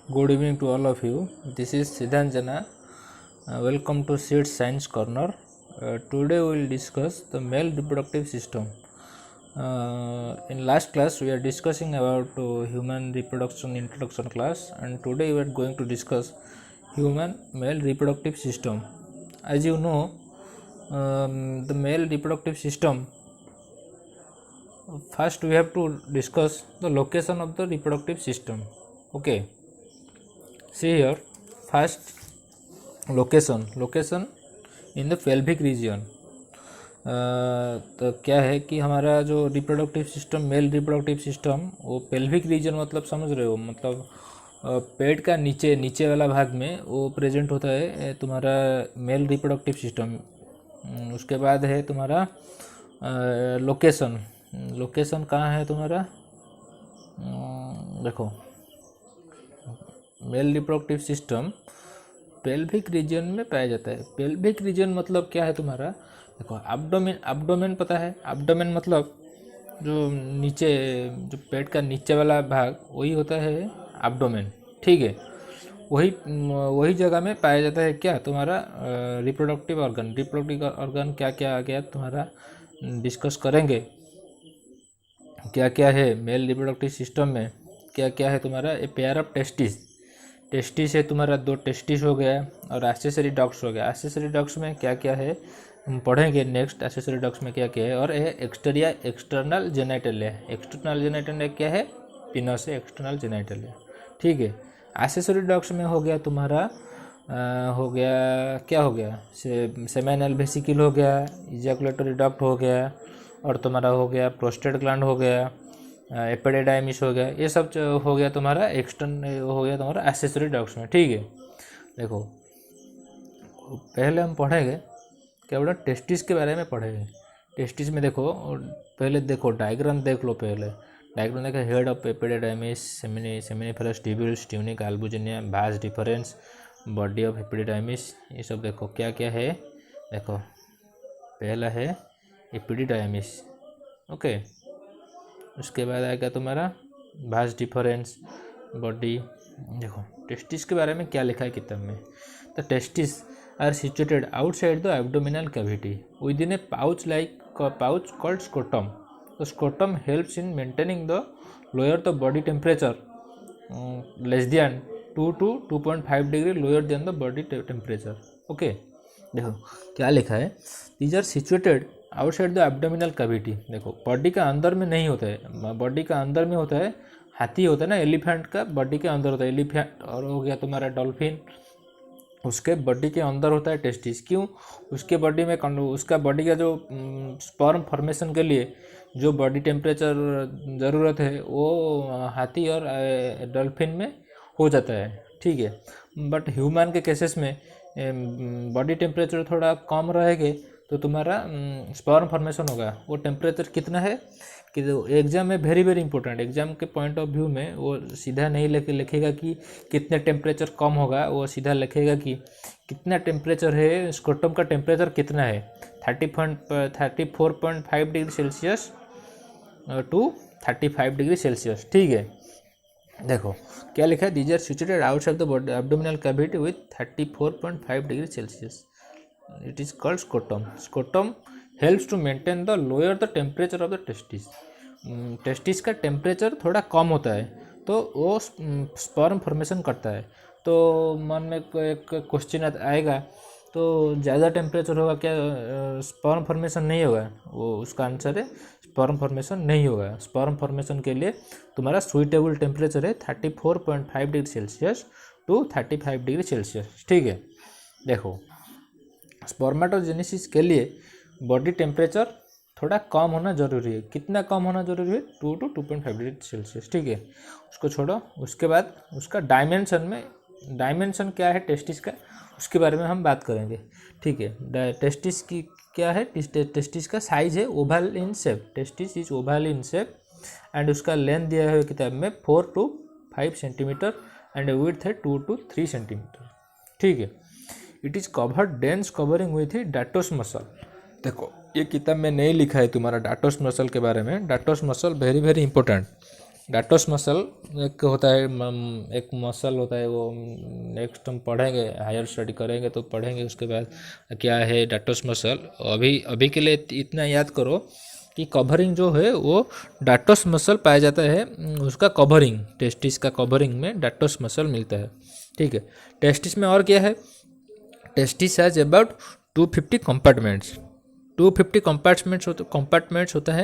Good evening to all of you. This is Siddhan Jana. Welcome to Seed Science Corner. Today we will discuss the male reproductive system. In last class we are discussing about human reproduction introduction class, and today we are going to discuss human male reproductive system. As you know, the male reproductive system, first we have to discuss the location of the reproductive system. Okay, see here, first location in the pelvic region. तो क्या है कि हमारा जो reproductive system, male reproductive system, वो pelvic region मतलब समझ रहे हो, मतलब पेट का नीचे वाला भाग में वो प्रेजेंट होता है तुम्हारा मेल रिप्रोडक्टिव सिस्टम. उसके बाद है तुम्हारा लोकेशन कहाँ है तुम्हारा, देखो male reproductive system pelvic region में पाया जाता है. पेल्विक रीजन मतलब क्या है तुम्हारा, देखो एब्डोमेन पता है. एब्डोमेन मतलब जो पेट का नीचे वाला भाग वही होता है एब्डोमेन. ठीक है, वही जगह में पाया जाता है क्या तुम्हारा रिप्रोडक्टिव ऑर्गन क्या क्या आ गया तुम्हारा, डिस्कस करेंगे क्या क्या है मेल रिप्रोडक्टिव सिस्टम में, क्या क्या है तुम्हारा. ए पेयर ऑफ टेस्टिस है तुम्हारा, 2 टेस्टिस हो गया, और एक्सेसरी डक्ट्स हो गया. एक्सेसरी डक्ट्स में क्या क्या है हम पढ़ेंगे नेक्स्ट. एक्सेसरी डक्ट्स में क्या क्या है, और ये एक्सटर्नल जेनिटलिया. एक्सटर्नल जेनिटलिया क्या है, पिनस है एक्सटर्नल जेनिटलिया. ठीक है, एक्सेसरी डक्ट्स में हो गया तुम्हारा क्या हो गया, सेमेनल वेसिकल हो गया, इजैकुलेटरी डक्ट हो गया, और तुम्हारा हो गया प्रोस्टेट ग्लैंड हो गया, एपिडिडाइमिस हो गया. ये सब हो गया तुम्हारा हो गया तुम्हारा एक्सेसरी डक्ट्स में. ठीक है, देखो पहले हम पढ़ेंगे क्या बोला, टेस्टिस के बारे में पढ़ेंगे. टेस्टिस में देखो, पहले देखो डायग्राम देख लो. पहले डायग्राम देखो, head of epididymis, seminiferous tubules, tunica albuginea, vas deferens, body of epididymis. ये सब देखो क्या क्या है. देखो पहला है एपिडिडाइमिस. ओके, उसके बाद आएगा तुम्हारा भास डिफरेंस, बॉडी. देखो टेस्टिस के बारे में क्या लिखा है किताब में. The testis are situated outside the abdominal cavity within a pouch called scrotum. The scrotum helps in maintaining the lower the body temperature less than 2 to 2.5 degree lower than the body temperature. Okay, देखो क्या लिखा है, these are situated outside the abdominal cavity. देखो body का अंदर में नहीं होता है, बॉडी का अंदर में होता है, हाथी होता है ना, एलिफेंट का बॉडी के अंदर होता है एलिफेंट, और हो गया तुम्हारा डॉल्फिन, उसके बॉडी के अंदर होता है टेस्टिस. क्यों, उसके बॉडी में उसका बॉडी का जो स्पर्म फॉर्मेशन के लिए जो बॉडी टेम्परेचर ज़रूरत है वो हाथी और डॉल्फिन में हो जाता है. ठीक है, बट ह्यूमन के केसेस में बॉडी टेम्परेचर थोड़ा कम रहेगा तो तुम्हारा स्पर्म फॉर्मेशन होगा. वो टेम्परेचर कितना है कि एग्जाम में वेरी इंपॉर्टेंट, एग्जाम के पॉइंट ऑफ व्यू में वो सीधा नहीं लिखेगा कि कितने टेम्परेचर कम होगा, वो सीधा लिखेगा कि कितना टेम्परेचर है, स्कोटम का टेम्परेचर कितना है, 34.5 degree Celsius to 35 degree Celsius. ठीक है, देखो क्या लिखा है, these are situated outside the abdominal cavity with 34.5 degree Celsius. It is called scrotum. Scrotum helps to maintain the lower the temperature of the testis. Testis का temperature थोड़ा कम होता है तो वो स्पर्म फॉर्मेशन करता है. तो मन में एक क्वेश्चन आएगा, तो ज़्यादा टेम्परेचर होगा क्या स्पर्म फॉर्मेशन नहीं होगा. वो उसका आंसर है स्पर्म फॉर्मेशन नहीं होगा. स्पर्म फॉर्मेशन के लिए तुम्हारा सुइटेबल टेम्परेचर है 34.5 degree Celsius to 35 degree Celsius. ठीक है, देखो स्पर्मेटोजेनेसिस के लिए बॉडी टेम्परेचर थोड़ा कम होना जरूरी है. कितना कम होना जरूरी है, 2 to 2.5 डिग्री सेल्सियस. ठीक है, उसको छोड़ो. उसके बाद उसका डायमेंशन क्या है टेस्टिस का, उसके बारे में हम बात करेंगे. ठीक है, टेस्टिस की क्या है, टेस्टिस का साइज है oval in shape. Testis is oval in shape and उसका लेंथ दिया है किताब में 4 to 5 सेंटीमीटर एंड विड्थ है 2 to 3 सेंटीमीटर. ठीक है, it is covered dense covering with dartos muscle. देखो ये किताब में नहीं लिखा है तुम्हारा डाटोस मसल के बारे में. डाटोस मसल वेरी इंपॉर्टेंट. डाटोस मसल एक होता है, एक मसल होता है, वो नेक्स्ट हम पढ़ेंगे, हायर स्टडी करेंगे तो पढ़ेंगे उसके बाद क्या है डाटोस मसल। अभी अभी के लिए इतना याद करो कि कवरिंग जो है वो डाटोस मसल पाया जाता है, उसका कवरिंग, टेस्टिस का कवरिंग में डाटोस मसल मिलता है। ठीक है, टेस्टिस में और क्या है, testis has about 250 compartments. 250 compartments होता है,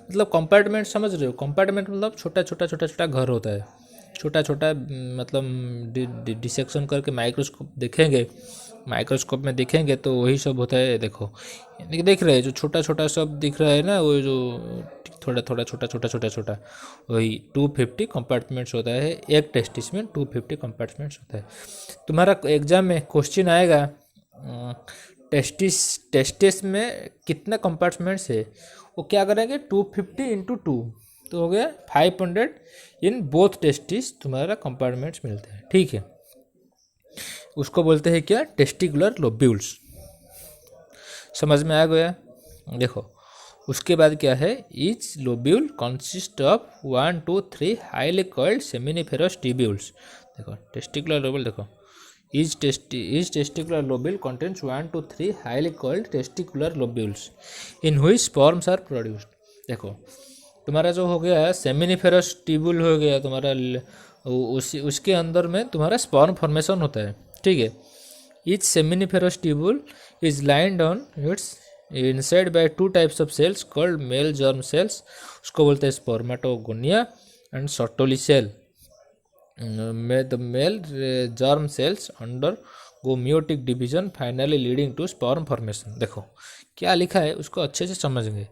मतलब कंपार्टमेंट समझ रहे हो, कंपार्टमेंट मतलब छोटा छोटा छोटा छोटा घर होता है, छोटा छोटा मतलब डिसेक्शन करके माइक्रोस्कोप देखेंगे, माइक्रोस्कोप में देखेंगे तो वही सब होता है। देखो देख रहे हैं जो छोटा छोटा सब दिख रहा है ना, वो जो थोड़ा थोड़ा छोटा छोटा छोटा छोटा, वही 250 कंपार्टमेंट्स होता है। एक टेस्टिस में 250 कंपार्टमेंट्स होता है। तुम्हारा एग्जाम में क्वेश्चन आएगा टेस्टिस, टेस्टिस में कितना कंपार्टमेंट्स है, वो क्या करेंगे 250 इंटू 2 तो हो गया 500 इन बोथ टेस्टिस तुम्हारा कंपार्टमेंट्स मिलते हैं। ठीक है, उसको बोलते हैं क्या, टेस्टिकुलर लोब्यूल्स। समझ में आ गया। देखो उसके बाद क्या है, each lobule consist of 1 2 3 highly coiled seminiferous tubules. देखो टेस्टिकुलर लोब्यूल, देखो each testicular lobule contains 1 to 3 highly coiled testicular lobules in which sperms are produced। देखो तुम्हारा जो हो गया सेमिनिफेरस ट्यूब्यूल हो गया तुम्हारा, उसके अंदर में तुम्हारा स्पर्म फॉर्मेशन होता है। ठीक है, each seminiferous tubule is lined on its inside by two types of cells called male germ cells, उसको बोलते हैं spermatogonia and Sertoli cell. The male germ cells undergo meiotic division finally leading to sperm formation। देखो क्या लिखा है उसको अच्छे से समझेंगे।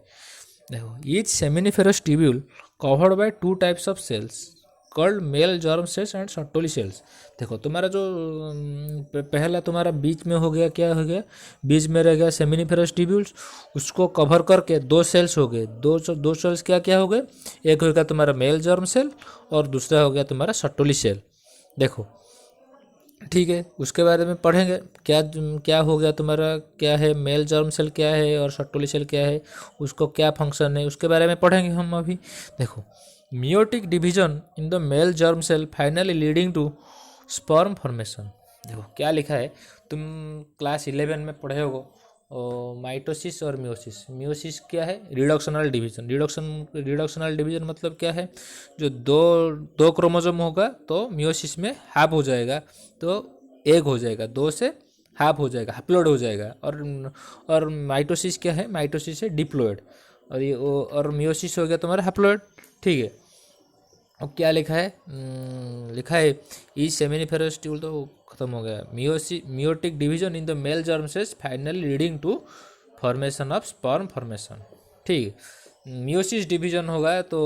देखो each seminiferous tubule covered by two types of cells called male germ cells and Sertoli cells. देखो तुम्हारा जो पहला तुम्हारा बीच में हो गया, क्या हो गया, बीच में रह गया सेमिनिफेरस ट्यूब्यूल्स, उसको कवर करके दो सेल्स हो गए, दो सेल्स क्या क्या हो गए, एक हो गया तुम्हारा मेल जर्म सेल और दूसरा हो गया तुम्हारा सर्टोली सेल। देखो ठीक है, उसके बारे में पढ़ेंगे क्या क्या हो गया तुम्हारा, क्या है मेल जर्म सेल क्या है और सर्टोली सेल क्या है, उसको क्या फंक्शन है, उसके बारे में पढ़ेंगे हम अभी। देखो meiotic division in the male germ cell finally leading to sperm formation। देखो क्या लिखा है, तुम क्लास 11 में पढ़े होगो माइटोसिस और मियोसिस। मियोसिस क्या है, रिडक्शनल डिवीजन। रिडक्शनल डिवीजन मतलब क्या है, जो दो क्रोमोसोम होगा तो मियोसिस में हाफ हो जाएगा, तो एक हो जाएगा, दो से हाफ हो जाएगा, हैप्लोइड हो जाएगा। और माइटोसिस क्या है, माइटोसिस है डिप्लोइड, और ये और मियोसिस हो गया तुम्हारा हैप्लोइड। ठीक है, अब क्या लिखा है, लिखा है ई सेमिनिफेरस ट्यूब्यूल, तो खत्म हो गया। Meiotic division in the male germ cells finally leading to formation of sperm formation. ठीक है, मियोसिस डिवीजन होगा तो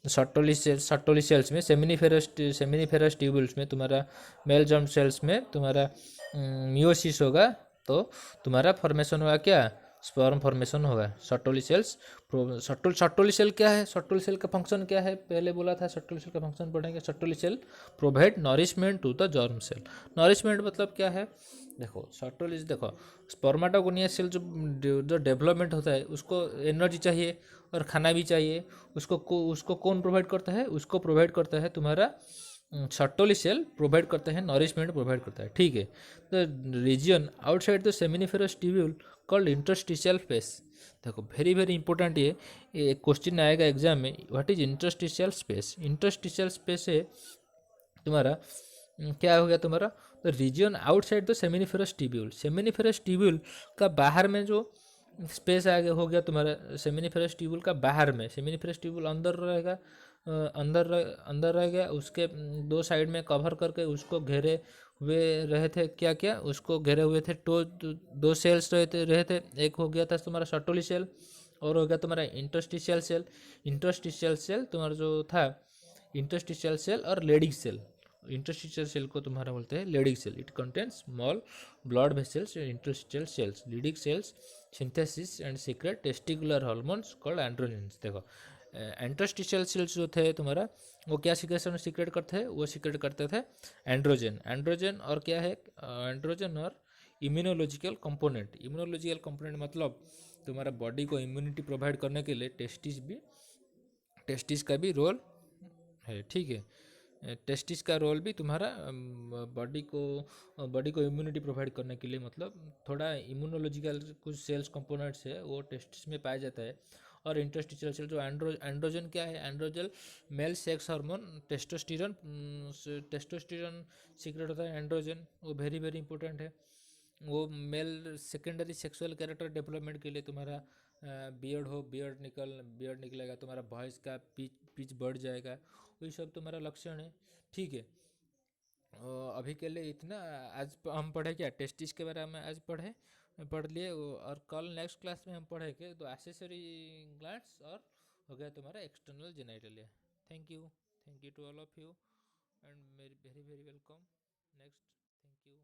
सर्टोली सेल्स में, सेमिनिफेरस ट्यूब्यूल्स में तुम्हारा, मेल जर्म सेल्स में तुम्हारा मियोसिस होगा तो तुम्हारा फॉर्मेशन होगा क्या, स्पर्म फॉर्मेशन होगा। सर्टोली सेल्स, सर्टोली सेल क्या है, सर्टोली सेल का फंक्शन क्या है, पहले बोला था सर्टोली सेल का फंक्शन पढ़ेंगे। Sertoli cell provide nourishment to the germ cell. Nourishment मतलब क्या है, देखो सर्टोली, देखो स्पर्मेटोगोनिया सेल जो डेवलपमेंट होता है उसको एनर्जी चाहिए और खाना भी चाहिए, उसको कौन प्रोवाइड करता है, उसको प्रोवाइड करता है तुम्हारा सर्टोली सेल प्रोवाइड करता है, नरिशमेंट प्रोवाइड करता है। ठीक है, the region outside the seminiferous tubule called interstitial space. देखो वेरी वेरी इंपॉर्टेंट, ये क्वेश्चन आएगा एग्जाम में, what is interstitial space. Interstitial space है तुम्हारा, क्या हो गया तुम्हारा, the region outside the seminiferous tubule. Seminiferous tubule का बाहर में जो स्पेस आ गया, हो गया तुम्हारा सेमिनिफेरस ट्यूब्यूल का बाहर में, सेमिनिफेरस ट्यूब्यूल अंदर रहेगा, अंदर रह गया, उसके दो साइड में कवर करके उसको घेरे हुए रहे थे, क्या क्या उसको घेरे हुए थे, दो सेल्स रहे थे। एक हो गया था तुम्हारा सर्टोली सेल और हो गया तुम्हारा इंटरस्टिशियल सेल। इंटरस्टिशियल सेल तुम्हारा जो था, इंटरस्टिशियल सेल और लेडिंग सेल। इंटरस्टिशियल सेल को तुम्हारा बोलते हैं Leydig cell. It contains small blood vessels and interstitial cells. Leydig cells synthesis and secrete testicular hormones called androgens. देखो इंटरस्टिशियल सेल्स जो थे तुम्हारा, वो क्या सीक्रेट करते हैं, वो सीक्रेट करते थे एंड्रोजन और क्या है, एंड्रोजन और इम्यूनोलॉजिकल कंपोनेंट। इम्यूनोलॉजिकल कंपोनेंट मतलब तुम्हारा बॉडी को इम्यूनिटी प्रोवाइड करने के लिए टेस्टिस का भी रोल है, ठीक है। टेस्टिस का रोल भी तुम्हारा बॉडी को इम्यूनिटी प्रोवाइड करने के लिए, मतलब थोड़ा इम्यूनोलॉजिकल कुछ सेल्स कंपोनेंट्स है वो टेस्टिस में पाया जाता है। और इंटरस्टिशियल सेल जो एंड्रोजन क्या है, androgen male sex hormone testosterone, testosterone secrete होता है एंड्रोजन, वो वेरी वेरी इंपॉर्टेंट है। वो male secondary sexual character development के लिए तुम्हारा बियर्ड निकलेगा, तुम्हारा वॉइस का पिच पिच बढ़ जाएगा, वही सब तुम्हारा लक्षण है, ठीक है। अभी के लिए इतना। आज हम पढ़े क्या, टेस्टिस के बारे में आज पढ़ लिए और कल नेक्स्ट क्लास में हम पढ़ेंगे तो एसेसरी ग्लैंड्स और हो गया तुम्हारा external genitalia. Thank you to all of you and very very welcome next. Thank you.